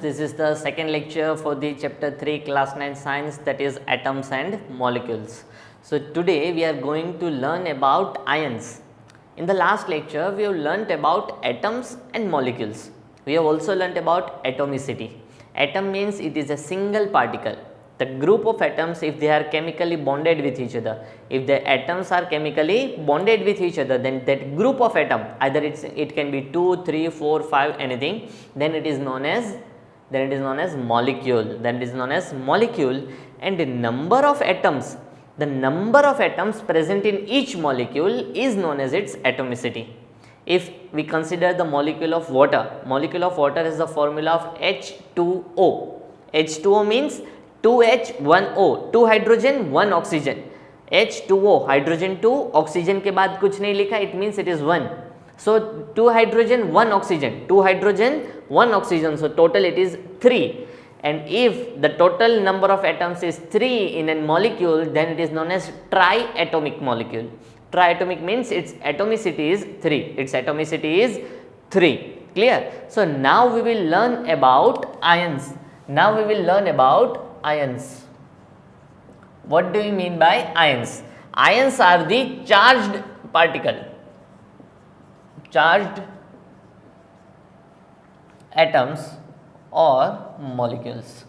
This is the second lecture for the chapter 3 class 9 science, that is atoms and molecules. So today we are going to learn about ions. In the last lecture we have learnt about atoms and molecules. We have also learnt about atomicity. Atom means it is a single particle. The group of atoms, if they are chemically bonded with each other, if the atoms are chemically bonded with each other, then that group of atom, either it can be 2, 3, 4, 5, anything, then it is known as molecule. Then it is known as molecule. And the number of atoms present in each molecule is known as its atomicity. If we consider the molecule of water is the formula of H2O. H2O means 2H1O, 2 hydrogen 1 oxygen. H2O hydrogen 2 oxygen के बाद कुछ नहीं लिखा, it means it is 1. So 2 hydrogen 1 oxygen, 2 hydrogen 1 oxygen, so total it is 3. And if the total number of atoms is 3 in a molecule, then it is known as triatomic molecule. Triatomic means its atomicity is 3. Its atomicity is 3. Clear? So now we will learn about ions. Ions. What do you mean by ions? Ions are the charged particle, charged atoms or molecules.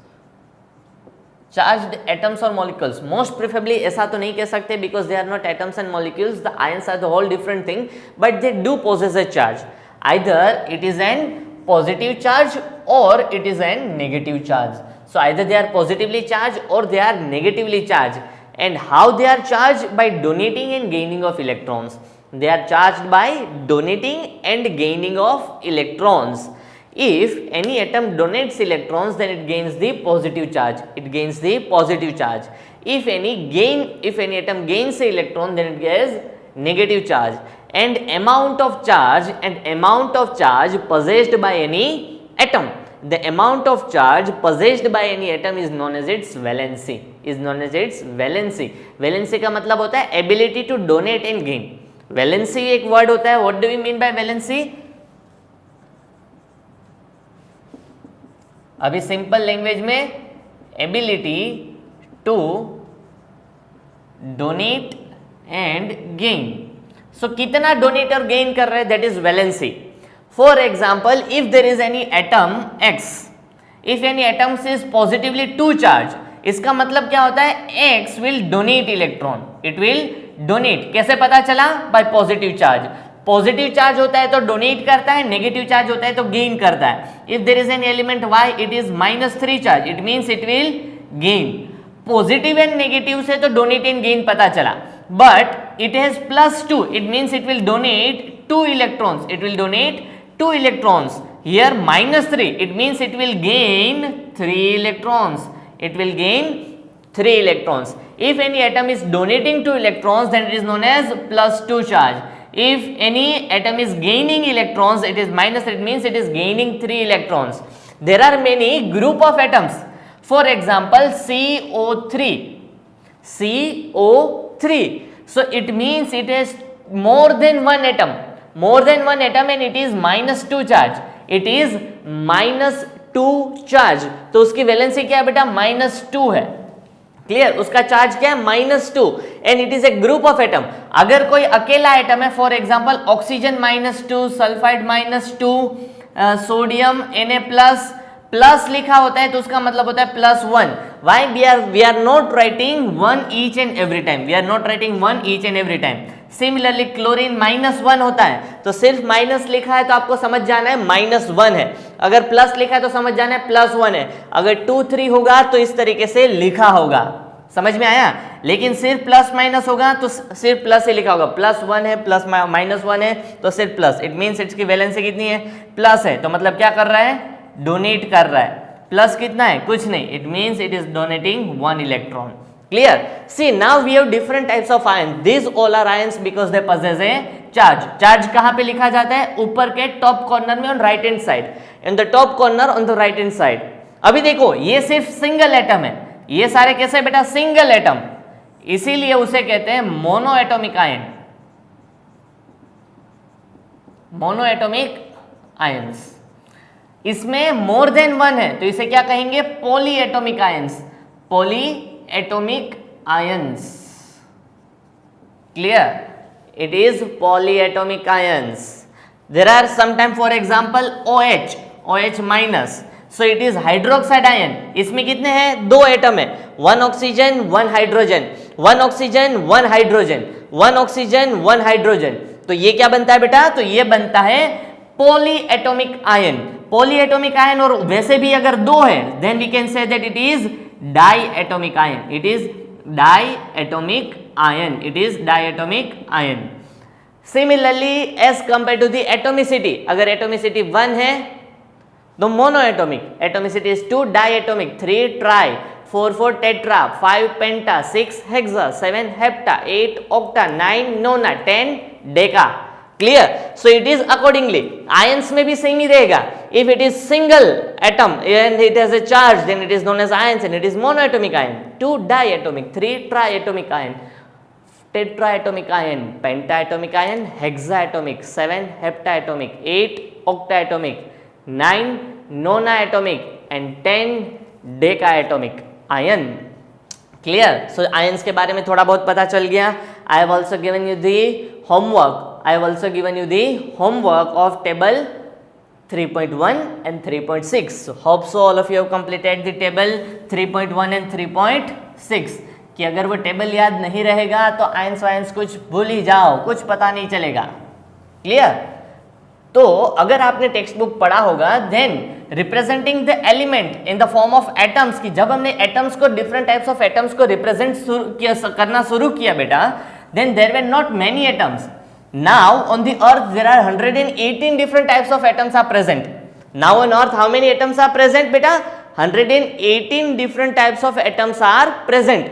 Charged atoms or molecules. Most preferably ऐसा तो नहीं कह सकते because they are not atoms and molecules. The ions are the whole different thing, but they do possess a charge. Either it is an positive charge or it is a negative charge. So either they are positively charged or they are negatively charged. And how they are charged? By donating and gaining of electrons. They are charged by donating and gaining of electrons. If any atom donates electrons, then it gains the positive charge. If any atom gains the electron, then it gets negative charge. And amount of charge possessed by any atom. The amount of charge possessed by any atom is known as its valency. Valency का मतलब होता है ability to donate and gain. Valency एक word होता है. What do we mean by valency? अभी simple language में ability to donate and gain. So कितना donate और gain कर रहे हैं, that is valency. For example, if there is any atom X, if any atom is positively 2 charge, इसका मतलब क्या होता है? X will donate electron. It will donate. कैसे पता चला? By positive charge. Positive charge होता है तो डोनेट करता है, नेगेटिव चार्ज होता है तो गेन करता है. If there is an element y, it is -3 charge, it means it will gain. Positive and negative से तो डोनेट एंड गेन पता चला, but it has +2, it means it will donate 2 electrons. Here -3, it means it will gain 3 electrons. If any atom is donating 2 electrons, then it is known as +2 charge. If any atom is gaining electrons, it is -3, it means it is gaining 3 electrons. There are many group of atoms. For example, CO3. So it means it has more than one atom, and it is -2 charge. It is -2 charge. तो उसकी valency क्या है बेटा? -2 है. Clear? उसका charge क्या है? -2. And it is A group of atom. अगर कोई अकेला एटम है, for example oxygen -2, sulphide -2, sodium Na+ लिखा होता है तो उसका मतलब होता है +1. Why? We are not writing 1 each and every time. Similarly chlorine -1 होता है तो सिर्फ माइनस लिखा है तो आपको समझ जाना है -1 है. अगर प्लस लिखा है तो समझ जाना है +1 है. अगर 2, 3 होगा तो इस तरीके से लिखा होगा. समझ में आया? लेकिन सिर्फ +- होगा तो सिर्फ प्लस ही लिखा होगा. +1 है, -1 है तो सिर्फ प्लस. इट मीन्स इसकी वैलेंसी कितनी है? प्लस है. तो मतलब क्या कर रहा है? डोनेट कर रहा है. प्लस कितना है? कुछ नहीं. It means it is donating 1 electron. Clear? See, now we have different types of ions. These all are ions because they possess a charge. Charge कहाँ पे लिखा जाता है? ऊपर के टॉप कॉर्नर में, on right hand side. In the top corner on the right hand side. अभी देखो, ये सिर्फ सिंगल एटम है. ये सारे कैसे बेटा? Single atom. इसीलिए उसे कहते हैं मोनोएटॉमिक आयन. monoatomic ions. इसमें मोर देन वन है तो इसे क्या कहेंगे, poly atomic ions, poly atomic ions. Clear, it is polyatomic ions. There are sometimes for example OH minus, so it is hydroxide ion. इसमें कितने हैं, दो एटम है, one oxygen one hydrogen, one oxygen one hydrogen, one oxygen one hydrogen, तो ये क्या बनता है बेटा, तो ये बनता है polyatomic ion. Polyatomic ion, और वैसे भी अगर दो है then we can say that it is diatomic ion, इट इज diatomic ion, it is diatomic ion. Similarly as compared to the atomicity, अगर atomicity 1 है तो monoatomic, atomicity is 2 diatomic, 3 tri, 4 tetra, 5 penta, 6 hexa, 7 hepta, 8 octa, 9 nona, 10 deca. Clear? So it is accordingly, ions में भी same ही रहेगा. If it is single atom and it has a charge, then it is known as ions and it is monoatomic ion. 2 diatomic, 3 triatomic ion, tetraatomic ion, pentaatomic ion, hexaatomic, 7 heptaatomic, 8 octaatomic, 9 nonaatomic and 10 decaatomic ion. Clear? So ions के बारे में थोड़ा बहुत पता चल गया. I have also given you the homework. I have also given you the homework of table 3.1 and 3.6. So hope so all of you have completed the table 3.1 and 3.6. कि अगर वो टेबल याद नहीं रहेगा तो आयंस वायंस कुछ भूल ही जाओ, कुछ पता नहीं चलेगा. क्लियर? तो अगर आपने टेक्स्ट बुक पढ़ा होगा then representing the element in the form of atoms, की जब हमने एटम्स को, डिफरेंट टाइप्स ऑफ एटम्स को रिप्रेजेंट करना शुरू किया बेटा, then there were not many atoms. Now on the earth there are 118 different types of atoms are present. Now on earth how many atoms are present beta? 118 different types of atoms are present.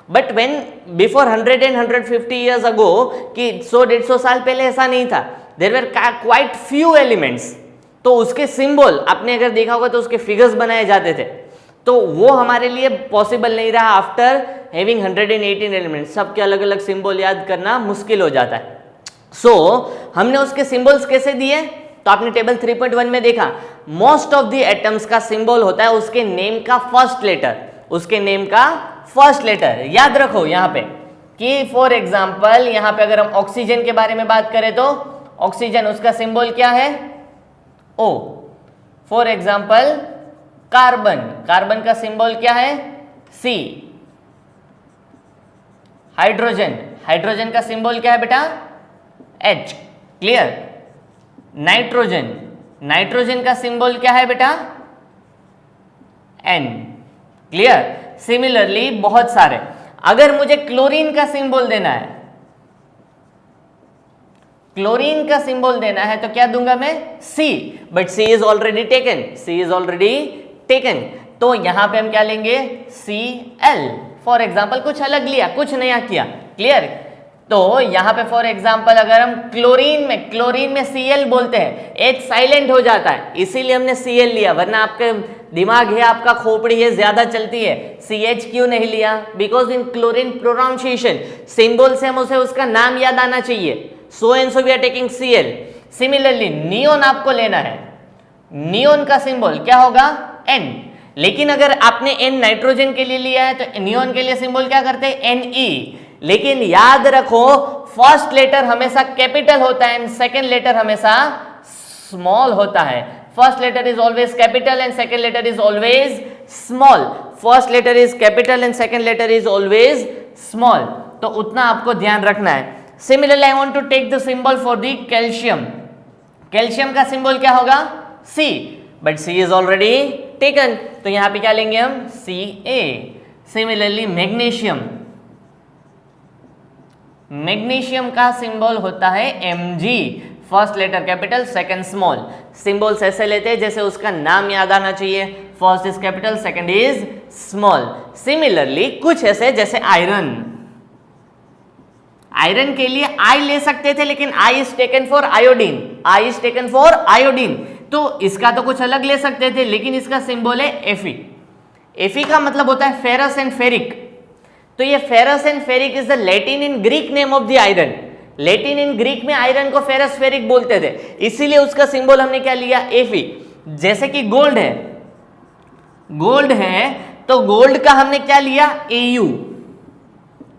But when before 100 and 150 years ago, कि 100-150 साल पहले ऐसा नहीं था, there were quite few elements. तो उसके symbol आपने अगर देखा होगा तो उसके फिगर्स बनाए जाते थे, तो वो हमारे लिए पॉसिबल नहीं रहा. आफ्टर हैविंग 118 एलिमेंट्स, सबके अलग अलग सिंबल याद करना मुश्किल हो जाता है. हमने उसके सिंबल्स कैसे दिए, तो आपने टेबल 3.1 में देखा, मोस्ट ऑफ द एटम्स का सिंबल होता है उसके नेम का फर्स्ट लेटर, उसके नेम का फर्स्ट लेटर. याद रखो यहाँ पे कि फॉर एग्जांपल यहाँ पे अगर हम ऑक्सीजन के बारे में बात करें तो ऑक्सीजन, उसका सिंबल क्या है, O. For example carbon, carbon का सिंबल क्या है, C. हाइड्रोजन, हाइड्रोजन का सिंबल क्या है बेटा, H. क्लियर? नाइट्रोजन, नाइट्रोजन का सिंबल क्या है बेटा, N. क्लियर? सिमिलरली बहुत सारे. अगर मुझे क्लोरीन का सिंबल देना है, क्लोरीन का सिंबल देना है तो क्या दूंगा मैं, C. But C is already taken, C is already taken, तो यहां पे हम क्या लेंगे, Cl. फॉर एग्जाम्पल कुछ अलग लिया, कुछ नया किया. क्लियर? तो यहां पे फॉर एग्जांपल अगर हम क्लोरीन में Cl बोलते हैं, H साइलेंट हो जाता है, इसीलिए हमने Cl लिया, वरना आपके दिमाग है, आपका खोपड़ी है, ज्यादा चलती है, CH क्यों नहीं लिया, because in chlorine pronunciation symbol से हम उसे उसका नाम याद आना चाहिए. So and so we are taking Cl. Similarly neon आपको लेना है, नियोन का सिंबल क्या होगा, N. लेकिन अगर आपने N नाइट्रोजन के लिए लिया है तो नियोन के लिए सिंबल क्या करते हैं, Ne. लेकिन याद रखो फर्स्ट लेटर हमेशा कैपिटल होता है एंड सेकंड लेटर हमेशा स्मॉल होता है. First letter is always capital and second letter is always small. First letter is capital and second letter is always small, तो उतना आपको ध्यान रखना है. Similarly I want to take the symbol for the calcium. Calcium का symbol क्या होगा, C. But C is already taken, तो यहां पे क्या लेंगे हम, Ca. सिमिलरली मैग्नीशियम, मैग्नीशियम का सिंबल होता है Mg. First letter capital second small. Symbols ऐसे लेते हैं जैसे उसका नाम याद आना चाहिए, first is capital second is small. Similarly कुछ ऐसे जैसे आयरन, आयरन के लिए I ले सकते थे लेकिन I is taken for iodine, I is taken for iodine, तो इसका तो कुछ अलग ले सकते थे लेकिन इसका सिंबल है Fe. Fe का मतलब होता है फेरस एंड फेरिक, तो ये ferrous and ferric is the Latin in Greek name of the iron. Latin in Greek में आयरन को फेरस फेरिक बोलते थे, इसीलिए उसका सिंबल हमने क्या लिया, Fe. जैसे कि गोल्ड है, गोल्ड है तो गोल्ड का हमने क्या लिया, Au,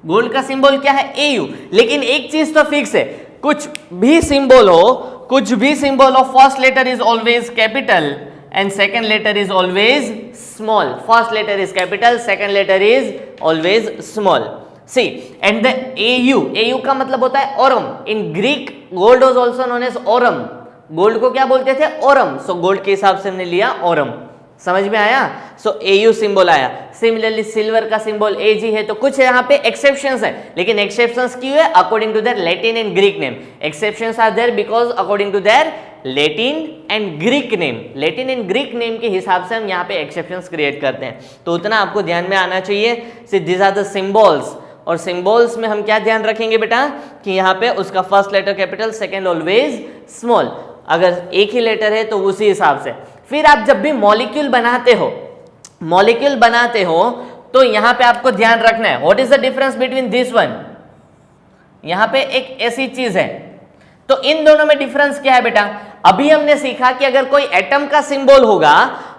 गोल्ड का सिंबल क्या है, Au। लेकिन एक चीज तो फिक्स है, कुछ भी सिंबल हो, कुछ भी सिंबल हो, first letter is always capital and second letter is always small. First letter is capital, second letter is always small. See, and the AU का मतलब होता है aurum. In Greek, gold was also known as aurum. Gold को क्या बोलते थे, aurum. So gold के हिसाब से हमने लिया aurum. समझ में आया? सो AU सिंबल आया। सिमिलरली सिल्वर का सिंबल AG है, तो कुछ यहाँ पे एक्सेप्शंस है, लेकिन एक्सेप्शंस क्यों है, according to their Latin and Greek name. Exceptions are there because according to their Latin and Greek name, Latin and Greek name के हिसाब से हम यहाँ पे एक्सेप्शंस क्रिएट करते हैं। तो उतना आपको ध्यान में आना चाहिए। So this are the symbols, और सिंबल्स में हम क्या ध्यान रखेंगे बेटा कि यहाँ पे उसका first letter capital, second always small, अगर एक ही लेटर है तो उसी हिसाब से। फिर आप जब भी मॉलिक्यूल बनाते हो, मॉलिक्यूल बनाते हो तो यहां पे आपको ध्यान रखना है, what is the difference between this one, यहां पे एक ऐसी चीज है, तो इन दोनों में डिफरेंस क्या है बेटा। अभी हमने सीखा कि अगर कोई एटम का सिंबल होगा,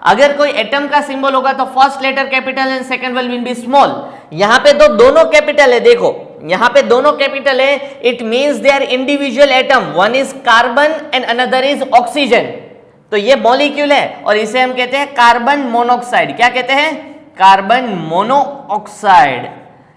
अगर कोई एटम का सिंबल होगा तो first letter capital and second will be small. यहां पे तो दोनों कैपिटल है, देखो यहां पे दोनों कैपिटल है, it means they are individual atom, one is carbon and another is oxygen. तो ये मॉलिक्यूल है और इसे हम कहते हैं कार्बन मोनोऑक्साइड। क्या कहते हैं, carbon monoxide.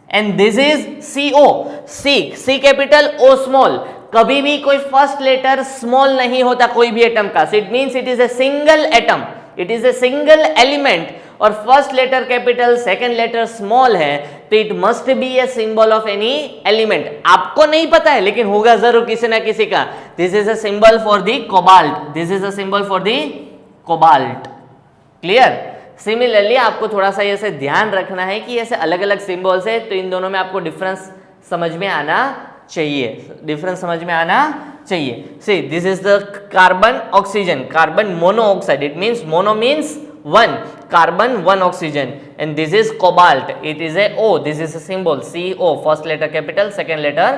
And this is CO, C capital O small. कभी भी कोई फर्स्ट लेटर स्मॉल नहीं होता कोई भी एटम का, so it means it is a single atom, it is a single element, और first letter capital second letter small है, तो it must be a symbol of any element. आपको नहीं पता है लेकिन होगा जरूर किसी ना किसी का। This is a symbol for the cobalt, this is a symbol for the cobalt. Clear? Similarly आपको थोड़ा सा ऐसे ध्यान रखना है कि ऐसे अलग अलग सिंबल्स है, तो इन दोनों में आपको डिफरेंस समझ में आना चाहिए, डिफरेंस समझ में आना चाहिए। See this is the carbon oxygen, carbon monoxide, it means mono means one, carbon one oxygen, and this is cobalt, it is a O, this is a symbol CO, first letter capital, second letter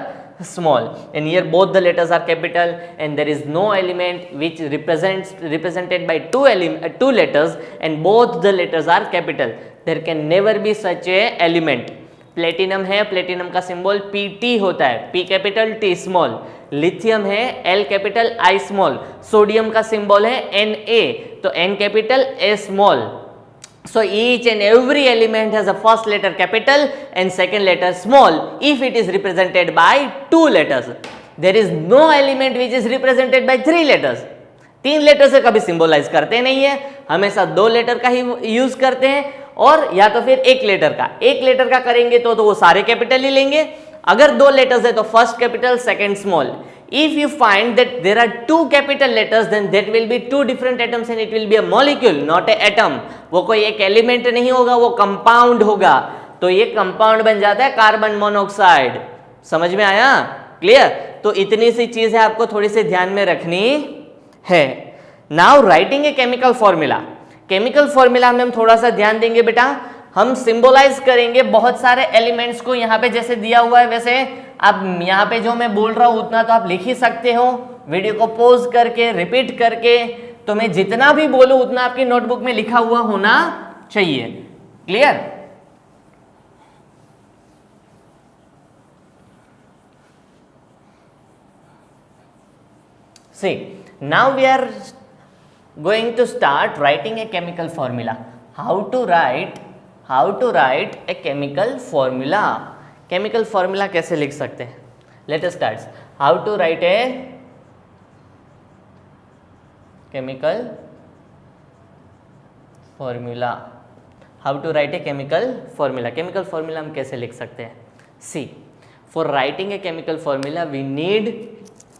small, and here both the letters are capital, and there is no element which represented by two letters and both the letters are capital. There can never be such a element. Platinum है, platinum का symbol PT होता है, P capital T small. Lithium है, L capital I small. Sodium का symbol है Na, तो N capital A small. So each and every element has a first letter capital and second letter small if it is represented by two letters. There is no element which is represented by three letters. 3 letter से कभी symbolize करते नहीं है, हमेशा 2 letter का ही use करते हैं, और या तो फिर एक लेटर का करेंगे तो वो सारे कैपिटल ही लेंगे। अगर 2 लेटर्स है तो first capital second small. If you find that there are 2 capital letters then that will be 2 different atoms and it will be a molecule not a atom. वो कोई एक एलिमेंट नहीं होगा, वो कंपाउंड होगा, तो ये कंपाउंड बन जाता है कार्बन मोनोऑक्साइड। समझ में आया? क्लियर? तो इतनी सी चीज है आपको थोड़ी सी ध्यान में रखनी है। Now writing a chemical formula, chemical formula में हम थोड़ा सा ध्यान देंगे बेटा। हम सिंबलाइज करेंगे बहुत सारे एलिमेंट्स को, यहाँ पे जैसे दिया हुआ है वैसे आप यहाँ पे जो मैं बोल रहा हूँ उतना तो आप लिख ही सकते हो, वीडियो को पॉज करके रिपीट करके। तो मैं जितना भी बोलूँ उतना आपकी नोटबुक में लिखा हुआ होना चाहिए। Clear? See, now we are going to start writing a chemical formula. How to write a chemical formula? Chemical formula कैसे लिख सकते हैं? Let us start. How to write a chemical formula? How to write a chemical formula? Chemical formula हम कैसे लिख सकते हैं? See, for writing a chemical formula we need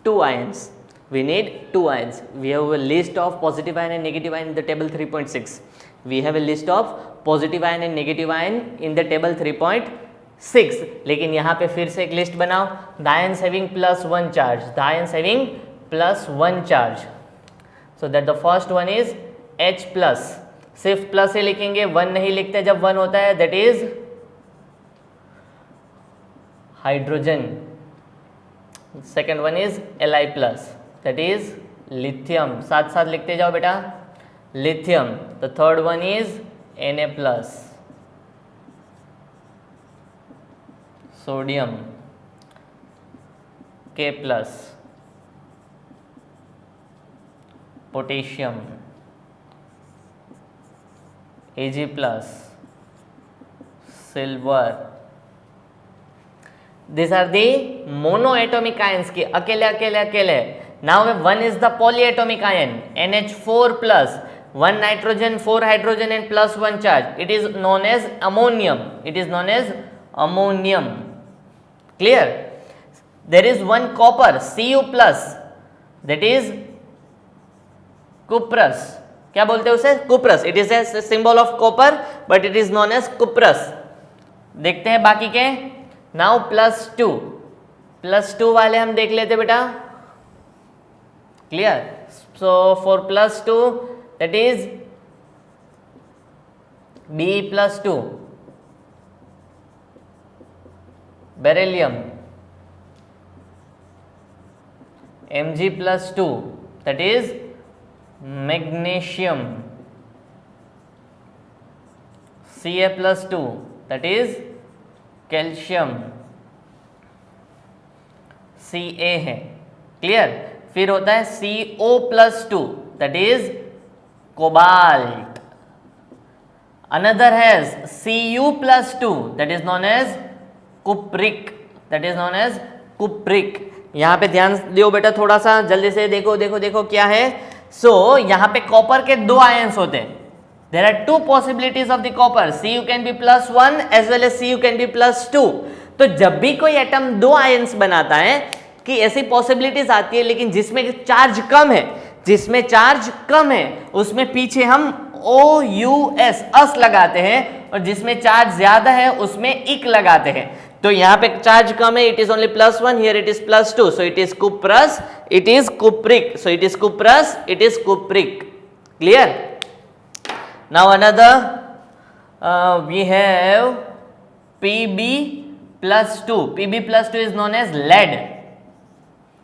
2 ions. We need 2 ions. We have a list of positive ion and negative ion in the table 3.6. We have a list of positive ion and negative ion in the table 3.6. लेकिन यहाँ पे फिर से एक list बनाओ। The ions having +1 charge. The ions having +1 charge. So that the first one is H+. सिर्फ plus ही लिखेंगे, 1 नहीं लिखते जब 1 होता है, that is hydrogen. Second one is Li+. That is lithium. साथ साथ लिखते जाओ बेटा। lithium. The third one is Na plus. Sodium K plus. Potassium Ag plus. Silver. These are the monoatomic ions की अकेले अकेले अकेले. Now one is the polyatomic ion NH4 plus, one nitrogen, 4 hydrogen and plus 1 charge. It is known as ammonium. It is known as ammonium. Clear? There is one copper Cu plus, that is cuprous. क्या बोलते हैं उसे? cuprous. It is a symbol of copper but it is known as cuprous. देखते हैं बाकी के. Now plus 2 वाले हम देख लेते बेटा. Clear? So for plus 2, that is Be plus 2, beryllium. Mg plus 2, that is magnesium. Ca plus 2, that is calcium. Ca है. क्लियर? फिर होता है CO plus 2, that is cobalt. Another has Cu plus 2, that is known as cupric. That is known as cupric. यहाँ पे ध्यान दियो बेटा थोड़ा सा, जल्दी से देखो देखो देखो क्या है. सो यहाँ पे कॉपर के 2 आयंस होते हैं. There are 2 possibilities of the copper. Cu can be plus 1 as well as Cu can be plus 2. तो जब भी कोई एटम 2 आयंस बनाता है कि ऐसी पॉसिबिलिटीज आती है, लेकिन जिसमें चार्ज कम है, जिसमें चार्ज कम है उसमें पीछे हम OUS अस लगाते हैं, और जिसमें चार्ज ज्यादा है उसमें इक लगाते हैं. तो यहाँ पे चार्ज कम है, it is only plus 1, here it is plus 2, so it is cuprous, it is cupric. So it is cuprous, it is cupric. Clear? Now another we have Pb plus 2. Pb plus 2 is known as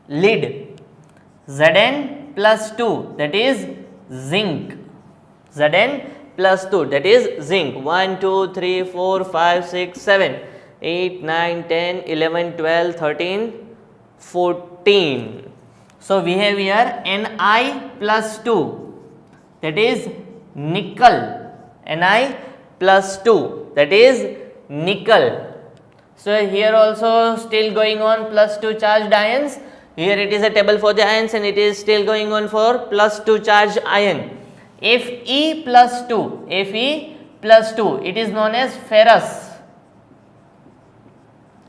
lead. Zn plus 2, that is zinc. Zn plus 2, that is zinc. 1 2 3 4 5 6 7 8 9 10 11 12 13 14. So we have here Ni plus 2, that is nickel. Ni plus 2, that is nickel. So here also still going on plus 2 charged ions. Here it is a table for the ions and it is still going on for plus 2 charged ion. Fe plus 2, Fe plus 2, it is known as ferrous.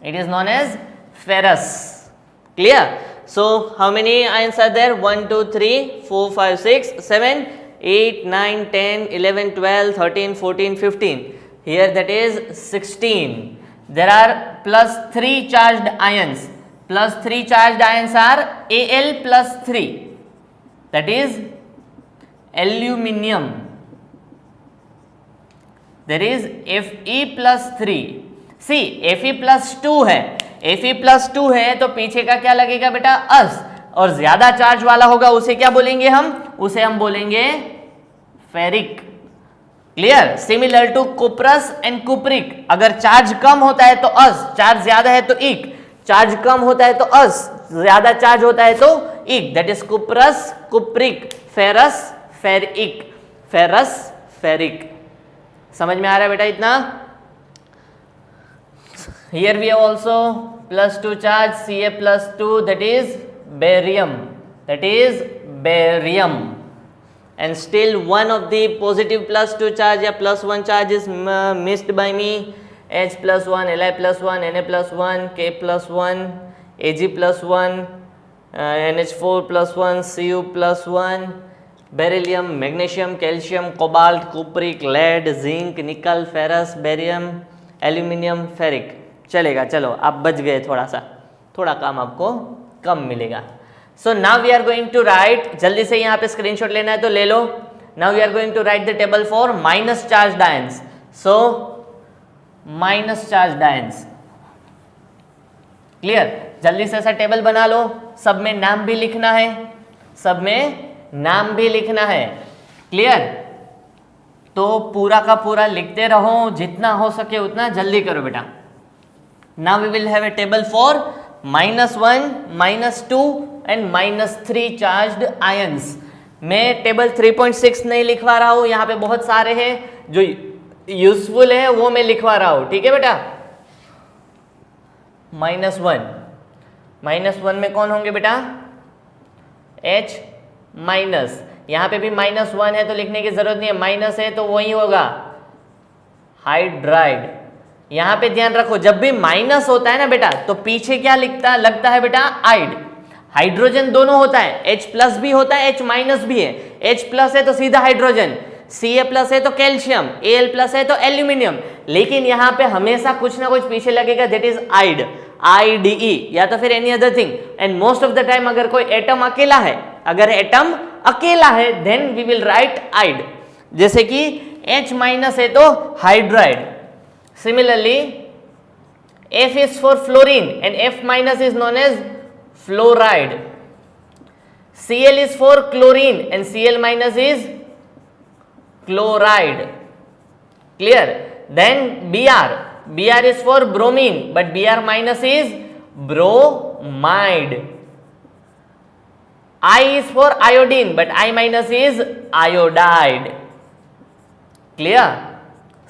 It is known as ferrous. Clear? So how many ions are there? 1 2 3 4 5 6 7 8 9 10 11 12 13 14 15. Here that is 16. There are plus 3 charged ions. Plus 3 charged ions are Al plus 3, that is aluminium. There is Fe plus 3. See, Fe plus 2 है. Fe plus 2 है तो पीछे का क्या लगेगा बेटा? अस. और ज्यादा चार्ज वाला होगा उसे क्या बोलेंगे हम? उसे हम बोलेंगे ferric. Clear? Similar to cuprous and cupric. अगर चार्ज कम होता है तो अस, चार्ज ज्यादा है तो इक, चार्ज कम होता है तो अस, ज्यादा चार्ज होता है तो इक. That is cuprous, cupric, ferrous, ferric, ferrous, ferric. समझ में आ रहा है बेटा इतना? Here we have also plus 2 charge Ca plus 2, that is barium. That is barium. And still one of the positive plus 2 charge या plus 1 charge is missed by me. H plus 1, Li plus 1, Na plus 1, K plus 1, Ag plus 1, NH4 plus 1, Cu plus 1, beryllium, magnesium, calcium, cobalt, cupric, lead, zinc, nickel, ferrous, barium, aluminium, ferric. चलेगा, चलो आप बच गए थोड़ा सा, थोड़ा काम आपको कम मिलेगा. So now we are going to write, जल्दी से यहाँ पे स्क्रीनशॉट लेना है तो ले लो. Now we are going to write the table for minus charge ions. So minus charge ions. Clear? जल्दी से ऐसा टेबल बना लो. सब में नाम भी लिखना है, सब में नाम भी लिखना है. क्लियर? तो पूरा का पूरा लिखते रहो, जितना हो सके उतना जल्दी करो बेटा। Now we will have a table for -1, -2 and -3 charged ions. मैं टेबल 3.6 नहीं लिखवा रहा हूं, यहाँ पे बहुत सारे हैं जो यूजफुल है वो मैं लिखवा रहा हूं, ठीक है बेटा। -1 में कौन होंगे बेटा? H माइनस, यहाँ पे भी -1 है तो लिखने की जरूरत नहीं है, माइनस है तो वही होगा हाइड्राइड। यहाँ पे ध्यान रखो, जब भी माइनस होता है ना बेटा तो पीछे क्या लगता है बेटा? आइड। हाइड्रोजन दोनों होता है, H+ भी होता है, H- भी है। H+ है तो सीधा हाइड्रोजन, Ca+ है तो कैल्शियम, Al+ है तो एल्यूमिनियम। लेकिन यहाँ पे हमेशा कुछ ना कुछ पीछे लगेगा, दैट इज आइड, IDE, या तो फिर any other thing. And most of the time अगर कोई एटम अकेला है, देन वी विल राइट आइड। जैसे कि H- है तो hydride. Similarly F is for fluorine and F- is known as fluoride. Cl is for chlorine and Cl- is chloride. Clear? Then Br is for bromine, but Br- is bromide. I is for iodine, but I- is iodide. Clear?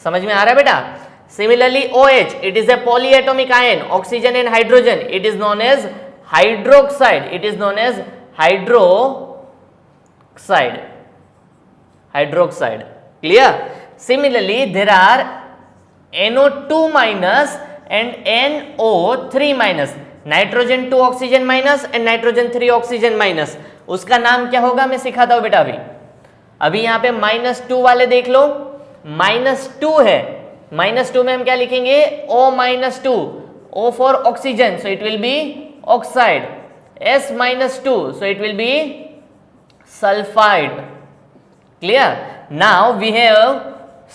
समझ में आ रहा है बेटा? Similarly, OH, it is a polyatomic ion, oxygen and hydrogen. It is known as hydroxide. Hydroxide. Clear? Similarly, there are NO2- and NO3-. Nitrogen 2 oxygen minus and nitrogen 3 oxygen minus. उसका नाम क्या होगा मैं सिखाता हूं बेटा। अभी यहाँ पे -2 वाले देख लो, -2 है, -2 में हम क्या लिखेंगे? O-2, O for oxygen, so it will be oxide. S-2, so it will be sulphide. Clear? Now we have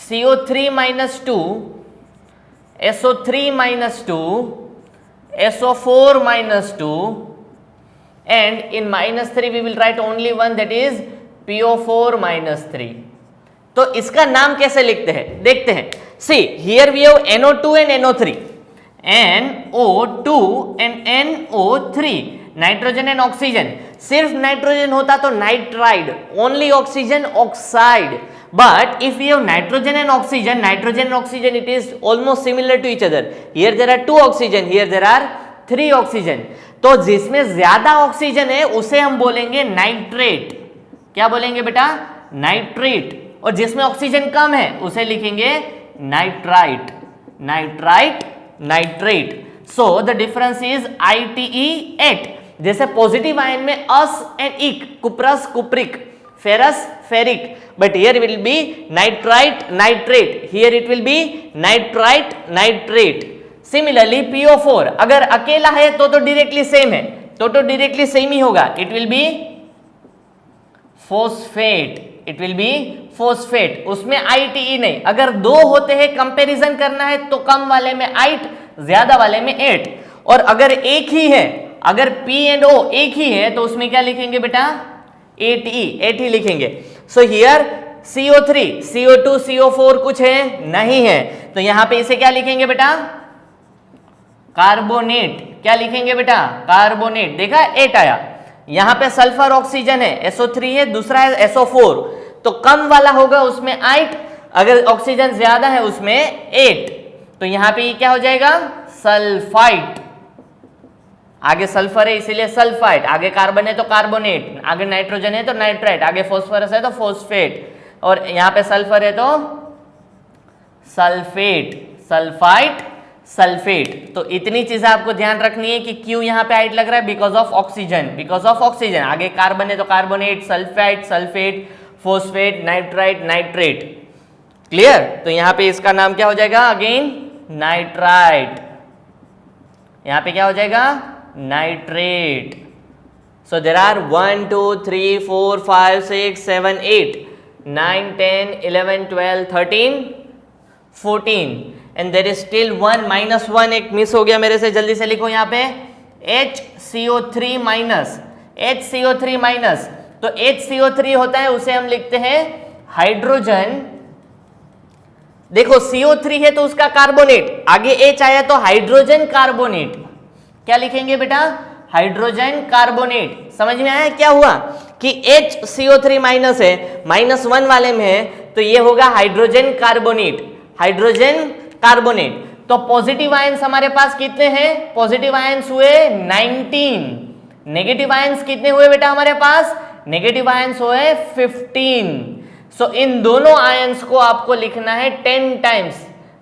CO3-2, SO3-2, SO4-2, and in -3 we will write only one, that is PO4-3. तो इसका नाम कैसे लिखते हैं देखते हैं। See, here we have NO2 and NO3, NO2 and NO3, nitrogen and oxygen. सिर्फ nitrogen होता तो nitride, only oxygen oxide. But if we have nitrogen and oxygen, it is almost similar to each other. Here there are 2 oxygen, here there are 3 oxygen. तो जिसमें ज्यादा oxygen है उसे हम बोलेंगे नाइट्रेट। क्या बोलेंगे बेटा? नाइट्रेट। और जिसमें ऑक्सीजन कम है उसे लिखेंगे nitrite. Nitrate. So the difference is ITE8। जैसे पॉजिटिव आयन में ous and ic, cuprous cupric, ferrous ferric, but here it will be nitrite, here it will be nitrite. Similarly PO4 अगर अकेला है तो डायरेक्टली सेम है, तो directly same ही होगा, it will be phosphate, उसमें ITE नहीं। अगर 2 होते हैं, कंपैरिजन करना है तो कम वाले में 8, ज्यादा वाले में 8। और अगर एक ही है, अगर P and O एक ही है तो उसमें क्या लिखेंगे बेटा? 8 ही लिखेंगे। So here CO3, CO2, CO4 कुछ है नहीं है, तो यहां पे इसे क्या लिखेंगे बेटा? कार्बोनेट। क्या लिखेंगे बेटा? कार्बोनेट। देखा 8 आया। यहां पे सल्फर ऑक्सीजन है, SO3 है, दूसरा है SO4, तो कम वाला होगा उसमें 8, अगर ऑक्सीजन ज्यादा है उसमें 8, तो यहां पे क्या हो जाएगा? सल्फाइट। आगे सल्फर है इसीलिए सल्फाइट, आगे कार्बन है तो कार्बोनेट, आगे नाइट्रोजन है तो नाइट्राइट, आगे फॉस्फोरस है तो फॉस्फेट, और यहां पे सल्फर है तो सल्फेट, सल्फाइट, सल्फेट। तो इतनी चीजें आपको ध्यान रखनी है कि क्यों यहां पे आइट लग रहा है? Because of oxygen. आगे कार्बन है तो carbonate, sulphite, sulphate, phosphate, nitrite, nitrate. Clear? तो यहां पे इसका नाम क्या हो जाएगा? Again nitrite. यहां पे क्या हो जाएगा? Nitrate. So there are 1, 2, 3, 4, 5, 6, 7, 8, 9, 10, 11, 12, 13, 14 and there is still one -1, एक मिस हो गया मेरे से, जल्दी से लिखो यहाँ पे HCO3-, HCO3-। तो HCO3 होता है, उसे हम लिखते हैं हाइड्रोजन, देखो CO3 है तो उसका कार्बोनेट, आगे H आया तो हाइड्रोजन कार्बोनेट, क्या लिखेंगे बेटा? Hydrogen carbonate. समझ में आया क्या हुआ कि HCO3 माइनस है, -1 वाले में है, तो ये होगा हाइड्रोजन कार्बोनेट, हाइड्रोजन कार्बोनेट। तो पॉजिटिव आयंस हमारे पास कितने हैं? पॉजिटिव आयंस हुए 19, नेगेटिव आयंस कितने हुए बेटा हमारे पास? नेगेटिव आयंस हुए 15। सो इन दोनों आयंस को आपको लिखना है 10 टाइम्स,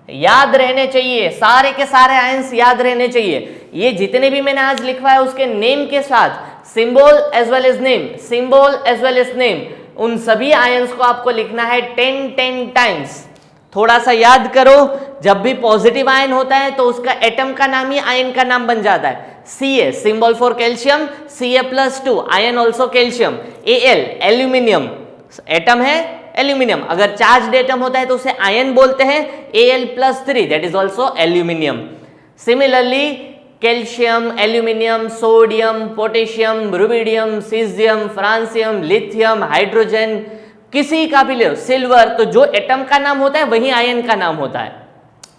याद रहने चाहिए, सारे के सारे आयंस याद रहने चाहिए। ये जितने भी मैंने आज लिखवाया उसके नेम के साथ, symbol as well as name, symbol as well as name, उन सभी आयंस को आपको लिखना है 10 टाइम्स। थोड़ा सा याद करो, जब भी पॉजिटिव आयन होता है तो उसका एटम का नाम ही आयन का नाम बन जाता है। Ca symbol for calcium, Ca+2 ion also calcium, Al aluminium atom है एल्यूमिनियम, अगर चार्ज एटम होता है तो उसे आयन बोलते हैं, Al+3 that is also aluminium. Similarly calcium, aluminium, sodium, potassium, rubidium, caesium, francium, lithium, hydrogen, किसी का भी ले, सिल्वर, तो जो एटम का नाम होता है वही आयन का नाम होता है।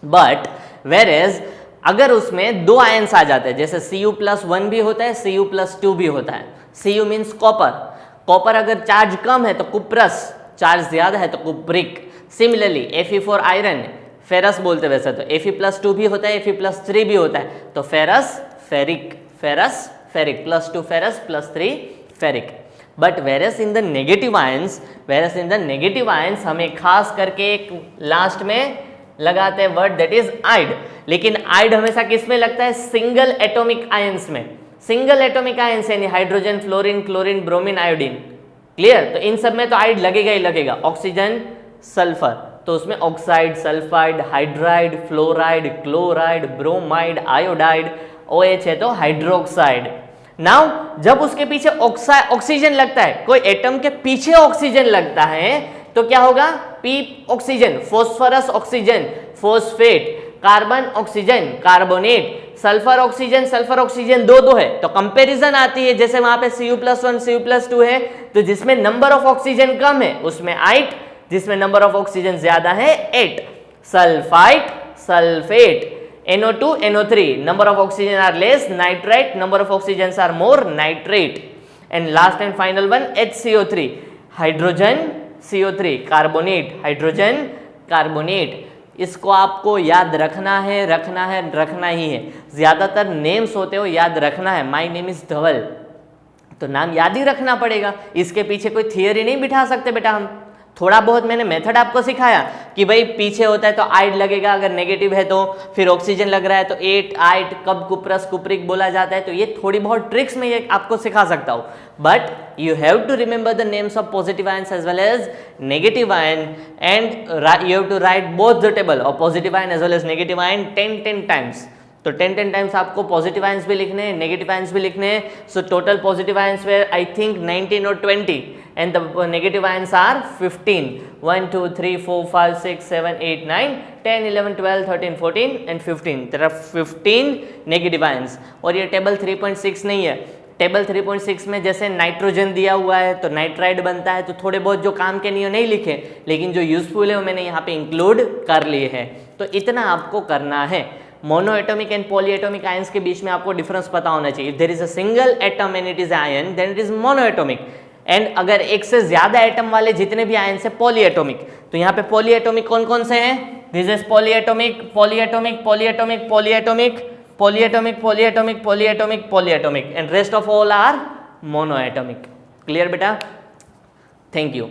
बट वेरेज अगर उसमें दो आयन्स आ जाते हैं, जैसे Cu+1 भी होता है, Cu+2 भी होता है। Cu मीन्स कॉपर, कॉपर अगर चार्ज कम है तो कुप्रस, चार्ज ज्यादा है तो cupric. Similarly Fe for iron, ferrous बोलते वैसे तो, Fe+2 भी होता है, Fe+3 भी होता है, तो ferrous ferric, ferrous ferric, +2 ferrous +3 ferric. But whereas in the negative ions, whereas in the negative ions हमें खास करके एक लास्ट में लगाते हैं वर्ड दैट इज आइड। लेकिन आइड हमेशा किस में लगता है? सिंगल एटॉमिक आयंस में, सिंगल एटॉमिक आयंस यानी hydrogen, fluorine, chlorine, bromine, iodine. Clear? तो इन सब में तो आइड लगेगा ही लगेगा। ऑक्सीजन, सल्फर, तो उसमें oxide, sulphide, hydride, fluoride, chloride, bromide, iodide, OH है तो हाइड्रोक्साइड। नाउ जब उसके पीछे ऑक्सीजन लगता है, कोई एटम के पीछे ऑक्सीजन लगता है तो क्या होगा? P oxygen, phosphorus oxygen, phosphate, carbon oxygen, carbonate, sulphur oxygen, sulphur oxygen दो है तो कंपैरिजन आती है। जैसे वहां पे Cu+1 Cu+2 है तो जिसमें नंबर ऑफ ऑक्सीजन कम है उसमें 8, जिसमें नंबर ऑफ ऑक्सीजन ज्यादा है 8। Sulphite, sulphate, NO2 NO3, number of oxygen are less, nitrite, number of oxygens are more, nitrate. And last and final one HCO3, hydrogen CO3, carbonate, hydrogen carbonate। इसको आपको याद रखना है, रखना है, रखना ही है। ज्यादातर नेम्स होते हो याद रखना है। माई नेम इज धवल, तो नाम याद ही रखना पड़ेगा, इसके पीछे कोई थियरी नहीं बिठा सकते बेटा हम। थोड़ा बहुत मैंने मेथड आपको सिखाया कि भाई पीछे होता है तो आइड लगेगा, अगर नेगेटिव है तो फिर ऑक्सीजन लग रहा है तो 8 आइड, कब कुप्रस कुप्रिक बोला जाता है, तो ये थोड़ी बहुत ट्रिक्स में ये आपको सिखा सकता हूँ। But you have to remember the names of positive ions as well as negative ion and you have to write both the table of positive ion as well as negative ion 10 times. तो 10 times आपको positive ions भी लिखने हैं, negative ions भी लिखने हैं। So total positive ions where I think 19 और 20 and the negative ions are 15, 1 2 3 4 5 6 7 8 9 10 11 12 13 14 and 15, there are 15 negative ions। और ये टेबल 3.6 नहीं है, टेबल 3.6 में जैसे नाइट्रोजन दिया हुआ है तो नाइट्राइड बनता है, तो थोड़े बहुत जो काम के नहीं नहीं लिखे, लेकिन जो यूजफुल है वो मैंने यहाँ पे इंक्लूड कर लिए हैं। तो इतना आपको करना है। Mono atomic and poly atomic ions के बीच में आपको डिफरेंस पता होना चाहिए। If there is a single atom and it is ion then it is mono atomic, and अगर एक से ज्यादा एटम वाले जितने भी आयन से पॉली एटॉमिक। तो यहाँ पे पॉली एटॉमिक कौन कौन से हैं? This is poly atomic, poly atomic, poly atomic, poly atomic, poly atomic, poly atomic, poly atomic, poly atomic, and rest of all are mono atomic. Clear बेटा? Thank you.